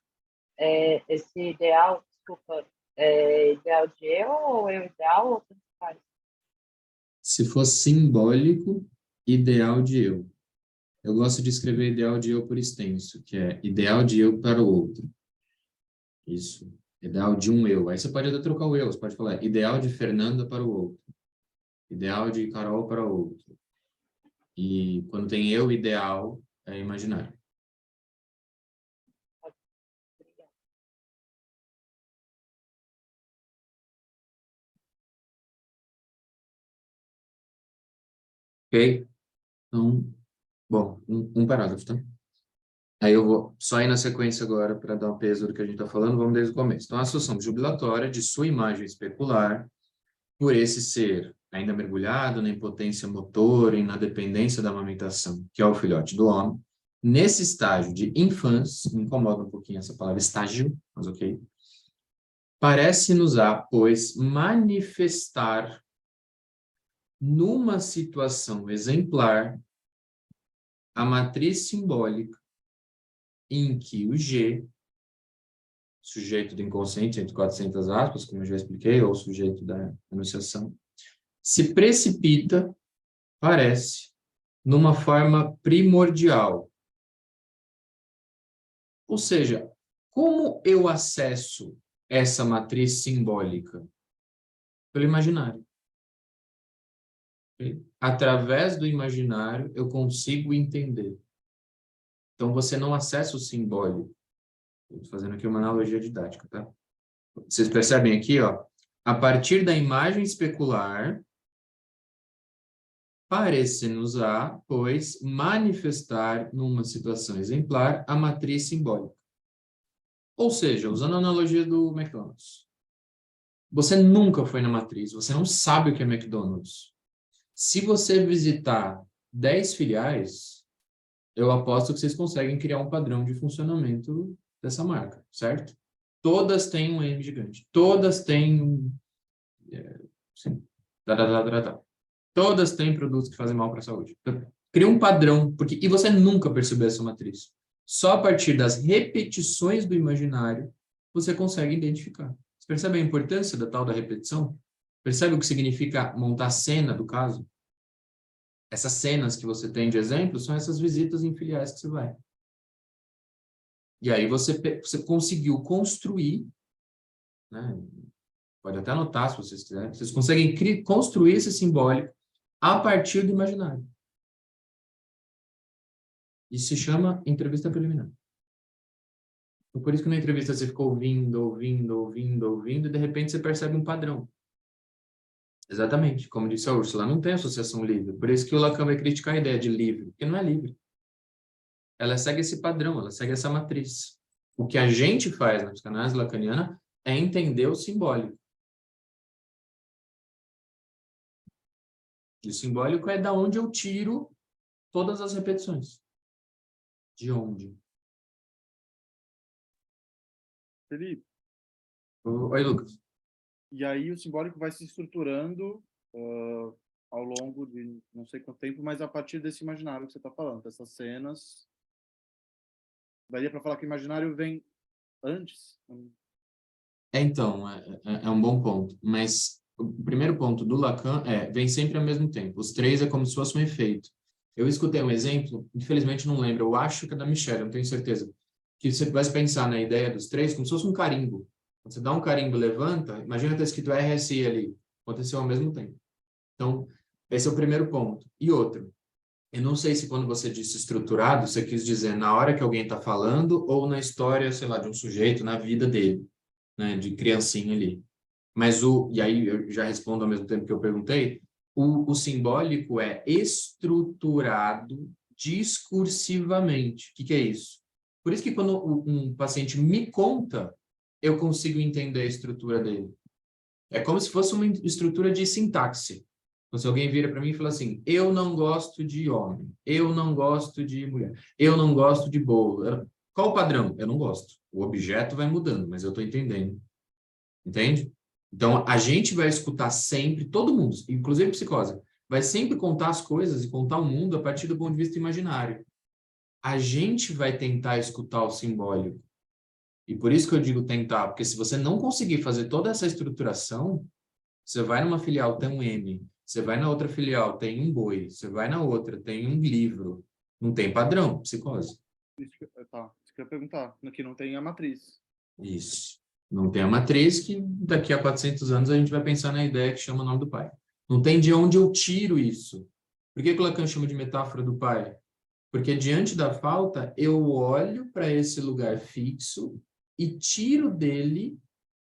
esse ideal, desculpa, é ideal de eu ou eu ideal ou tanto faz? Se for simbólico, ideal de eu. Eu gosto de escrever ideal de eu por extenso, que é ideal de eu para o outro. Isso. Ideal de um eu. Aí você pode até trocar o eu, você pode falar ideal de Fernanda para o outro. Ideal de Carol para o outro. E quando tem eu ideal, é imaginário. Ok? Então, bom, um parágrafo, tá? Aí eu vou só ir na sequência agora para dar um peso do que a gente está falando, vamos desde o começo. Então, a associação jubilatória de sua imagem especular, por esse ser ainda mergulhado na impotência motora e na dependência da amamentação, que é o filhote do homem, nesse estágio de infância, me incomoda um pouquinho essa palavra estágio, mas ok, parece-nos pois, manifestar numa situação exemplar a matriz simbólica em que o G sujeito do inconsciente, entre 400 aspas, como eu já expliquei, ou sujeito da enunciação, se precipita, parece, numa forma primordial. Ou seja, como eu acesso essa matriz simbólica? Pelo imaginário. Okay? Através do imaginário, eu consigo entender. Então, você não acessa o simbólico. Estou fazendo aqui uma analogia didática, tá? Vocês percebem aqui, ó, a partir da imagem especular, parece-nos-á, pois, manifestar numa situação exemplar a matriz simbólica. Ou seja, usando a analogia do McDonald's, você nunca foi na matriz, você não sabe o que é McDonald's. Se você visitar 10 filiais, eu aposto que vocês conseguem criar um padrão de funcionamento dessa marca, certo? Todas têm um M gigante. Todas têm um... Todas têm produtos que fazem mal para a saúde. Então, cria um padrão, porque e você nunca percebeu essa matriz. Só a partir das repetições do imaginário, você consegue identificar. Você percebe a importância da tal da repetição? Percebe o que significa montar a cena do caso? Essas cenas que você tem de exemplo são essas visitas em filiais que você vai. E aí você conseguiu construir, né? Pode até anotar se vocês quiserem, vocês conseguem construir esse simbólico a partir do imaginário. Isso se chama entrevista preliminar. Então, por isso que na entrevista você ficou ouvindo, e de repente você percebe um padrão. Exatamente, como disse a Úrsula, não tem associação livre. Por isso que o Lacan vai criticar a ideia de livre, porque não é livre. Ela segue esse padrão, ela segue essa matriz. O que a gente faz na psicanálise lacaniana é entender o simbólico. E o simbólico é da onde eu tiro todas as repetições. De onde? Felipe. Oi, Lucas. E aí o simbólico vai se estruturando ao longo de não sei quanto tempo, mas a partir desse imaginário que você está falando, dessas cenas. Daria para falar que o imaginário vem antes? Então, é um bom ponto. Mas o primeiro ponto do Lacan vem sempre ao mesmo tempo. Os três é como se fosse um efeito. Eu escutei um exemplo, infelizmente não lembro, eu acho que é da Michelle, não tenho certeza, que você vai pensar na ideia dos três como se fosse um carimbo. Quando você dá um carimbo, levanta, imagina ter escrito RSI ali, aconteceu ao mesmo tempo. Então, esse é o primeiro ponto. E outro, eu não sei se quando você disse estruturado, você quis dizer na hora que alguém está falando ou na história, sei lá, de um sujeito, na vida dele, né, de criancinha ali. Mas e aí eu já respondo ao mesmo tempo que eu perguntei, o simbólico é estruturado discursivamente. O que é isso? Por isso que quando um paciente me conta, eu consigo entender a estrutura dele. É como se fosse uma estrutura de sintaxe. Então, se alguém vira para mim e fala assim, eu não gosto de homem, eu não gosto de mulher, eu não gosto de bolo. Qual o padrão? Eu não gosto. O objeto vai mudando, mas eu estou entendendo. Entende? Então, a gente vai escutar sempre, todo mundo, inclusive psicose, vai sempre contar as coisas e contar o mundo a partir do ponto de vista imaginário. A gente vai tentar escutar o simbólico. E por isso que eu digo tentar, porque se você não conseguir fazer toda essa estruturação, você vai numa filial, tem um M, você vai na outra filial, tem um boi, você vai na outra, tem um livro. Não tem padrão, psicose. Isso que eu ia perguntar, no que não tem a matriz. Isso. Não tem a matriz que daqui a 400 anos a gente vai pensar na ideia que chama o nome do pai. Não tem de onde eu tiro isso. Por que o Lacan chama de metáfora do pai? Porque diante da falta, eu olho para esse lugar fixo e tiro dele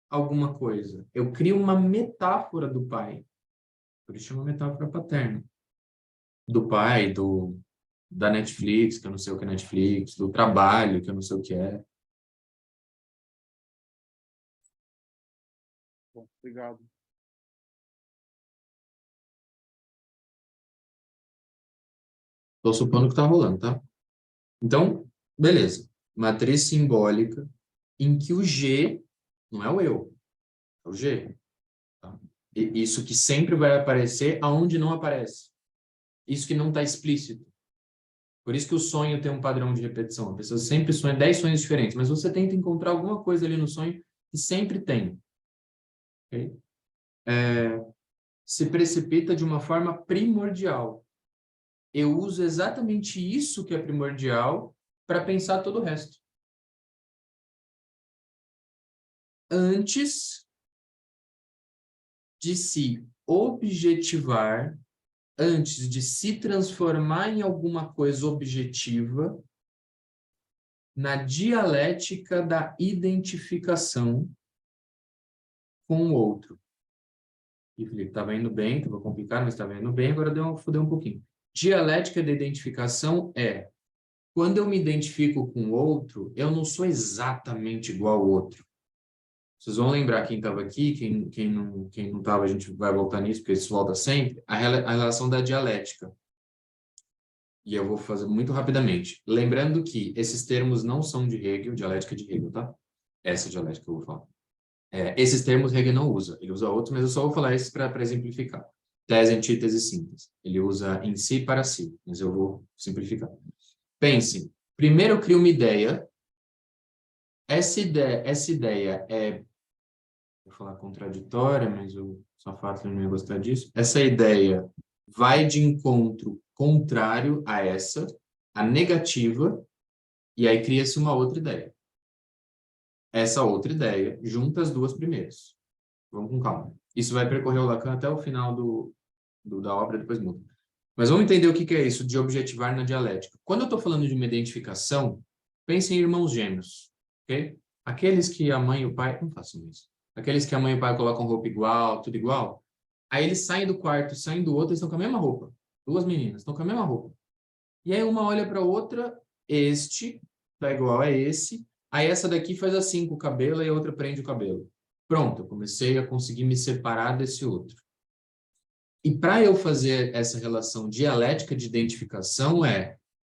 alguma coisa. Eu crio uma metáfora do pai. Por isso chama metáfora paterna. Do pai, da Netflix, que eu não sei o que é Netflix, do trabalho, que eu não sei o que é. Bom, obrigado. Estou supondo que está rolando, tá? Então, beleza. Matriz simbólica em que o G não é o eu, é o G. Tá? Isso que sempre vai aparecer aonde não aparece. Isso que não está explícito. Por isso que o sonho tem um padrão de repetição. A pessoa sempre sonha 10 sonhos diferentes, mas você tenta encontrar alguma coisa ali no sonho que sempre tem. Okay? Se precipita de uma forma primordial. Eu uso exatamente isso que é primordial para pensar todo o resto. Antes de se objetivar, antes de se transformar em alguma coisa objetiva, na dialética da identificação com o outro. E Felipe, estava indo bem, estava complicado, mas estava indo bem, agora fudeu um pouquinho. Dialética da identificação é, quando eu me identifico com o outro, eu não sou exatamente igual ao outro. Vocês vão lembrar quem estava aqui, quem não estava, a gente vai voltar nisso, porque isso volta sempre, a relação da dialética. E eu vou fazer muito rapidamente. Lembrando que esses termos não são de Hegel, dialética de Hegel, tá? Essa dialética que eu vou falar. Esses termos Hegel não usa. Ele usa outros, mas eu só vou falar esses para exemplificar. Tese, antítese, síntese. Ele usa em si para si, mas eu vou simplificar. Pensem. Primeiro eu crio uma ideia. Essa ideia é... Vou falar contraditória, mas o Safatli não ia gostar disso. Essa ideia vai de encontro contrário a essa, a negativa, e aí cria-se uma outra ideia. Essa outra ideia junta as duas primeiras. Vamos com calma. Isso vai percorrer o Lacan até o final da obra, depois muda. Mas vamos entender o que é isso de objetivar na dialética. Quando eu estou falando de uma identificação, pense em irmãos gêmeos, ok? Aqueles que a mãe e o pai... Não façam isso. Aqueles que a mãe e o pai colocam roupa igual, tudo igual. Aí eles saem do quarto, saem do outro, eles estão com a mesma roupa. Duas meninas estão com a mesma roupa. E aí uma olha para a outra, este tá igual a esse. Aí essa daqui faz assim com o cabelo e a outra prende o cabelo. Pronto, eu comecei a conseguir me separar desse outro. E para eu fazer essa relação dialética de identificação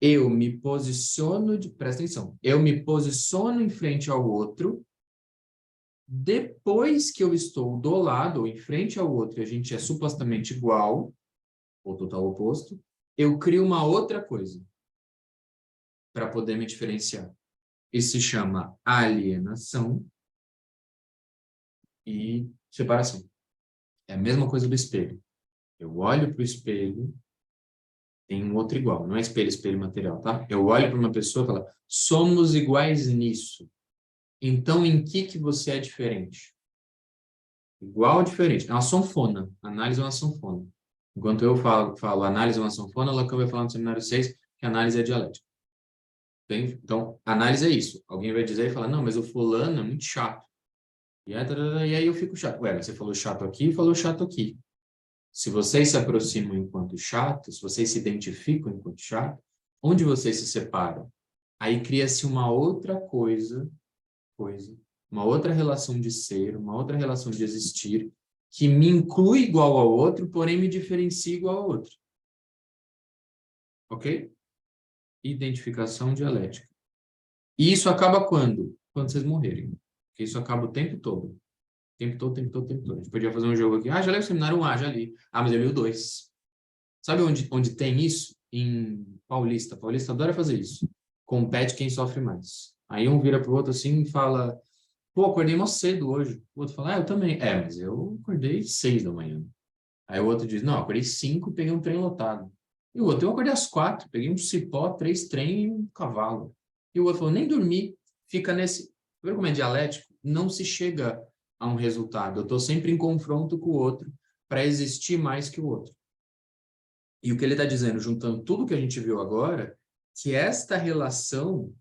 eu me posiciono, presta atenção, eu me posiciono em frente ao outro, depois que eu estou do lado, ou em frente ao outro, e a gente é supostamente igual, ou total oposto, eu crio uma outra coisa para poder me diferenciar. Isso se chama alienação e separação. É a mesma coisa do espelho. Eu olho para o espelho, tem um outro igual. Não é espelho material, tá? Eu olho para uma pessoa e falo, somos iguais nisso. Então, em que você é diferente? Igual ou diferente? É uma sanfona. Análise é uma sanfona. Enquanto eu falo análise é uma sanfona, Lacan vai falar no seminário 6 que análise é dialética. Entende? Então, análise é isso. Alguém vai dizer e falar, não, mas o fulano é muito chato. E aí eu fico chato. Ué, mas você falou chato aqui e falou chato aqui. Se vocês se aproximam enquanto chato, se vocês se identificam enquanto chato, onde vocês se separam? Aí cria-se uma outra coisa, uma outra relação de ser, uma outra relação de existir, que me inclui igual ao outro, porém me diferencia igual ao outro. Ok? Identificação dialética. E isso acaba quando? Quando vocês morrerem. Porque isso acaba o tempo todo. O tempo todo. A gente podia fazer um jogo aqui. Já li o seminário 1, já li. Mas eu li o 2. Sabe onde tem isso? Em Paulista. Paulista adora fazer isso. Compete quem sofre mais. Aí um vira pro outro assim e fala, pô, acordei mó cedo hoje. O outro fala, eu também. Mas eu acordei 6 da manhã. Aí o outro diz, não, acordei 5 e peguei um trem lotado. E o outro, eu acordei às 4, peguei um cipó, 3 trem e um cavalo. E o outro falou, nem dormi. Fica nesse... Vê como é dialético? Não se chega a um resultado. Eu estou sempre em confronto com o outro para existir mais que o outro. E o que ele está dizendo, juntando tudo que a gente viu agora, que esta relação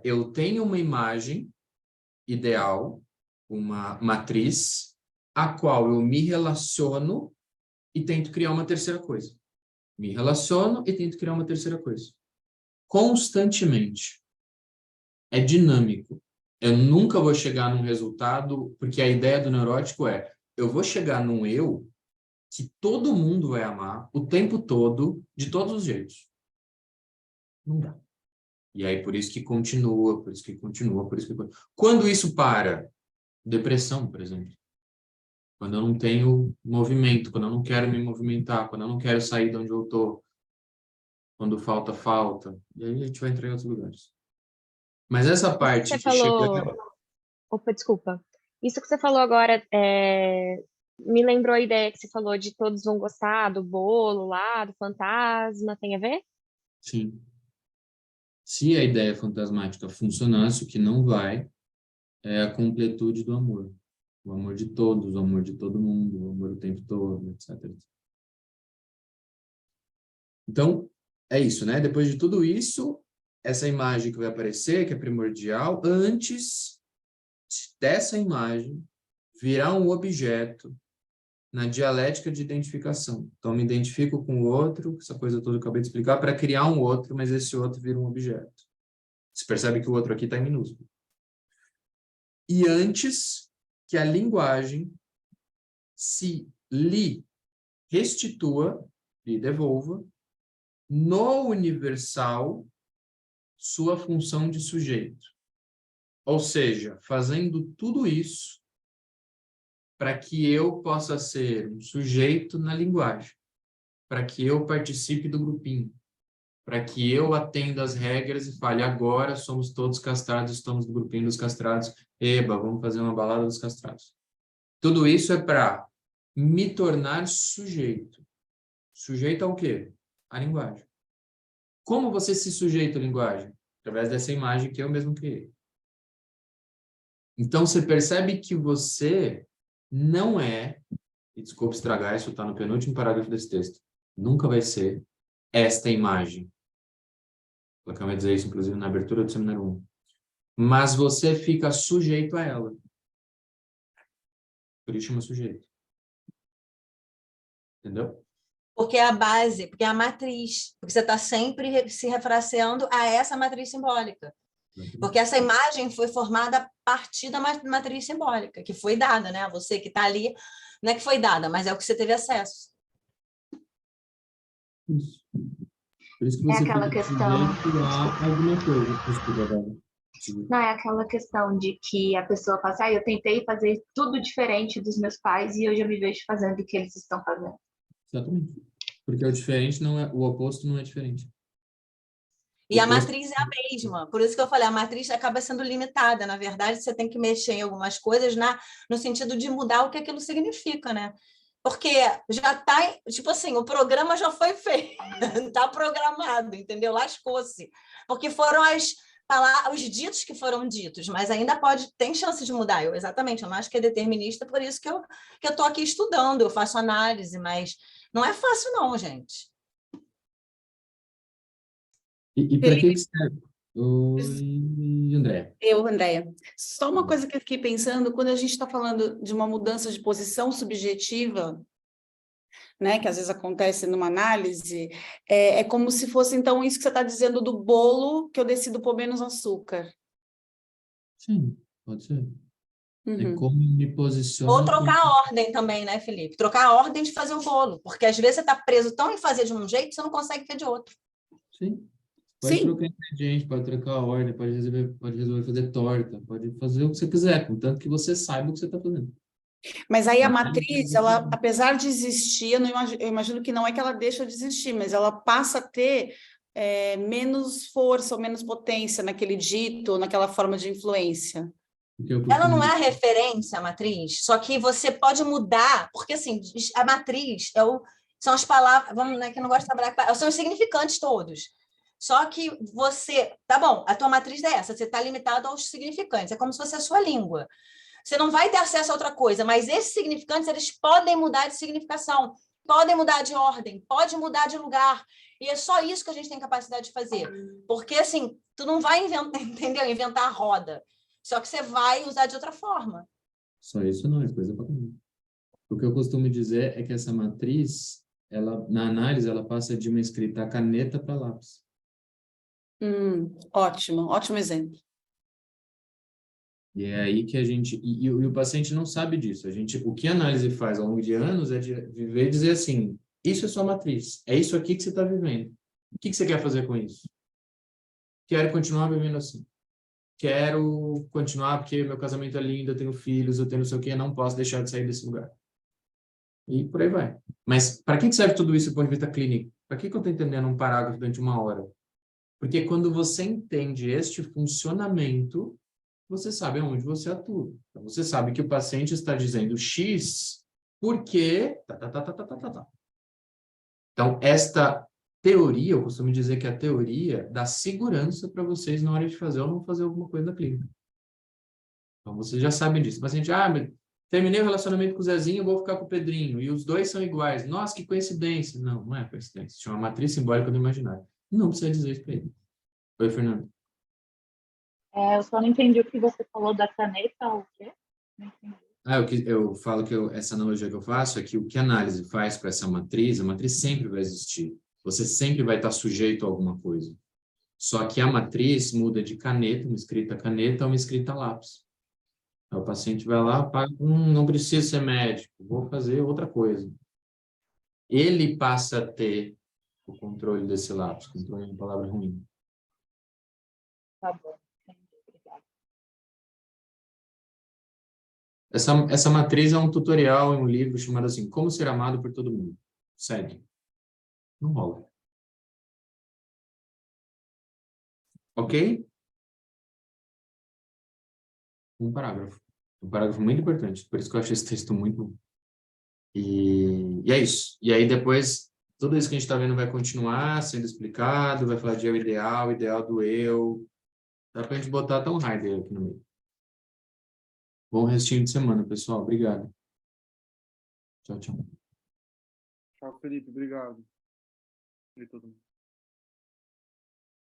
eu tenho uma imagem ideal, uma matriz, a qual eu me relaciono e tento criar uma terceira coisa. Me relaciono e tento criar uma terceira coisa. Constantemente. É dinâmico. Eu nunca vou chegar num resultado, porque a ideia do neurótico eu vou chegar num eu que todo mundo vai amar o tempo todo, de todos os jeitos. Não dá. E aí, por isso que continua. Quando isso para? Depressão, por exemplo. Quando eu não tenho movimento, quando eu não quero me movimentar, quando eu não quero sair de onde eu estou. Quando falta, falta. E aí a gente vai entrar em outros lugares. Mas essa parte Você de chegar... falou... Opa, desculpa. Isso que você falou agora me lembrou a ideia que você falou de todos vão gostar do bolo lá, do fantasma, tem a ver? Sim. Se a ideia fantasmática funcionasse, o que não vai é a completude do amor. O amor de todos, o amor de todo mundo, o amor o tempo todo, etc. Então, é isso, né? Depois de tudo isso, essa imagem que vai aparecer, que é primordial, antes dessa imagem virar um objeto na dialética de identificação. Então, me identifico com o outro, essa coisa toda que eu acabei de explicar, para criar um outro, mas esse outro vira um objeto. Você percebe que o outro aqui está em minúsculo. E antes que a linguagem se lhe restitua, lhe devolva, no universal, sua função de sujeito. Ou seja, fazendo tudo isso para que eu possa ser um sujeito na linguagem, para que eu participe do grupinho, para que eu atenda as regras e fale, agora somos todos castrados, estamos no grupinho dos castrados, eba, vamos fazer uma balada dos castrados. Tudo isso é para me tornar sujeito. Sujeito ao quê? À linguagem. Como você se sujeita à linguagem? Através dessa imagem que eu mesmo criei. Então, você percebe que você não é, e desculpe estragar, isso está no penúltimo parágrafo desse texto, nunca vai ser esta imagem. Eu acabei de dizer isso, inclusive, na abertura do seminário 1. Mas você fica sujeito a ela. Por isso chama sujeito. Entendeu? Porque é a base, porque é a matriz. Porque você está sempre se refraseando a essa matriz simbólica. Porque essa imagem foi formada a partir da matriz simbólica, que foi dada, né? Você que está ali, não é que foi dada, mas é o que você teve acesso. Isso. Por isso que você aquela fica questão. sujeito a alguma coisa. Desculpa, Dada. Não, é aquela questão de que a pessoa fala assim, eu tentei fazer tudo diferente dos meus pais e eu já me vejo fazendo o que eles estão fazendo. Exatamente. Porque o diferente não é, o oposto não é diferente. E a matriz é a mesma. Por isso que eu falei, a matriz acaba sendo limitada. Na verdade, você tem que mexer em algumas coisas no sentido de mudar o que aquilo significa, né? Porque já está, tipo assim, o programa já foi feito, está programado, entendeu? Lascou-se. Porque foram os ditos que foram ditos, mas ainda tem chance de mudar. Exatamente, eu não acho que é determinista, por isso que eu estou aqui estudando, eu faço análise, mas não é fácil não, gente. E para que serve? Oi, André. Andréia. Só uma coisa que eu fiquei pensando, quando a gente está falando de uma mudança de posição subjetiva, né, que às vezes acontece numa análise, é como se fosse, então, isso que você está dizendo do bolo, que eu decido pôr menos açúcar. Sim, pode ser. É Uhum. como me posiciono... Ou trocar a ordem também, né, Felipe? Trocar a ordem de fazer o bolo, porque às vezes você está preso tão em fazer de um jeito que você não consegue ter de outro. Sim. Pode Sim. trocar ingrediente, pode trocar a ordem, pode resolver fazer torta, pode fazer o que você quiser, contanto que você saiba o que você está fazendo. Mas aí a matriz, ela, apesar de existir, eu imagino que não é que ela deixa de existir, mas ela passa a ter menos força ou menos potência naquele dito, naquela forma de influência. Ela não é a referência, a matriz, só que você pode mudar, porque assim, a matriz são as palavras, vamos, né, que eu não gosto de trabalhar, são os significantes todos. Só que você, tá bom, a tua matriz é essa, você está limitado aos significantes, é como se fosse a sua língua. Você não vai ter acesso a outra coisa, mas esses significantes, eles podem mudar de significação, podem mudar de ordem, pode mudar de lugar, e é só isso que a gente tem capacidade de fazer. Porque, assim, tu não vai inventar a roda, só que você vai usar de outra forma. Só isso não, é coisa para comigo. O que eu costumo dizer é que essa matriz, na análise, ela passa de uma escrita a caneta para lápis. Ótimo exemplo. E é aí que a gente... E o paciente não sabe disso. O que a análise faz ao longo de anos é de viver e dizer assim, isso é sua matriz, é isso aqui que você está vivendo. O que você quer fazer com isso? Quero continuar vivendo assim. Quero continuar porque meu casamento é lindo, eu tenho filhos, eu tenho não sei o quê, não posso deixar de sair desse lugar. E por aí vai. Mas para que serve tudo isso do ponto de vista clínico? Para que eu estou entendendo um parágrafo durante 1 hora? Porque quando você entende este funcionamento, você sabe aonde você atua. Então, você sabe que o paciente está dizendo X porque... Então, esta teoria, eu costumo dizer que a teoria dá segurança para vocês na hora de fazer ou não fazer alguma coisa na clínica. Então, vocês já sabem disso. O paciente, terminei o relacionamento com o Zezinho, vou ficar com o Pedrinho, e os dois são iguais. Nossa, que coincidência. Não, não é coincidência. Se chama matriz simbólica do imaginário. Não precisa dizer isso para ele. Oi, Fernando. Eu só não entendi o que você falou da caneta, o quê? Não entendi. Eu falo que essa analogia que eu faço é que o que a análise faz com essa matriz, a matriz sempre vai existir. Você sempre vai estar sujeito a alguma coisa. Só que a matriz muda de caneta, uma escrita caneta, a uma escrita lápis. Aí o paciente vai lá, paga, não precisa ser médico, vou fazer outra coisa. Ele passa a ter o controle desse lápis, controle é uma palavra ruim. Tá bom, entendi, obrigada. Essa matriz é um tutorial em um livro chamado assim, Como Ser Amado por Todo Mundo. Segue. Não rola. Ok? Um parágrafo. Um parágrafo muito importante. Por isso que eu achei esse texto muito... E é isso. E aí depois, tudo isso que a gente está vendo vai continuar sendo explicado, vai falar de eu ideal, ideal do eu. Dá para a gente botar até um Heidegger aqui no meio. Bom restinho de semana, pessoal. Obrigado. Tchau, tchau. Tchau, Felipe. Obrigado. E todo mundo.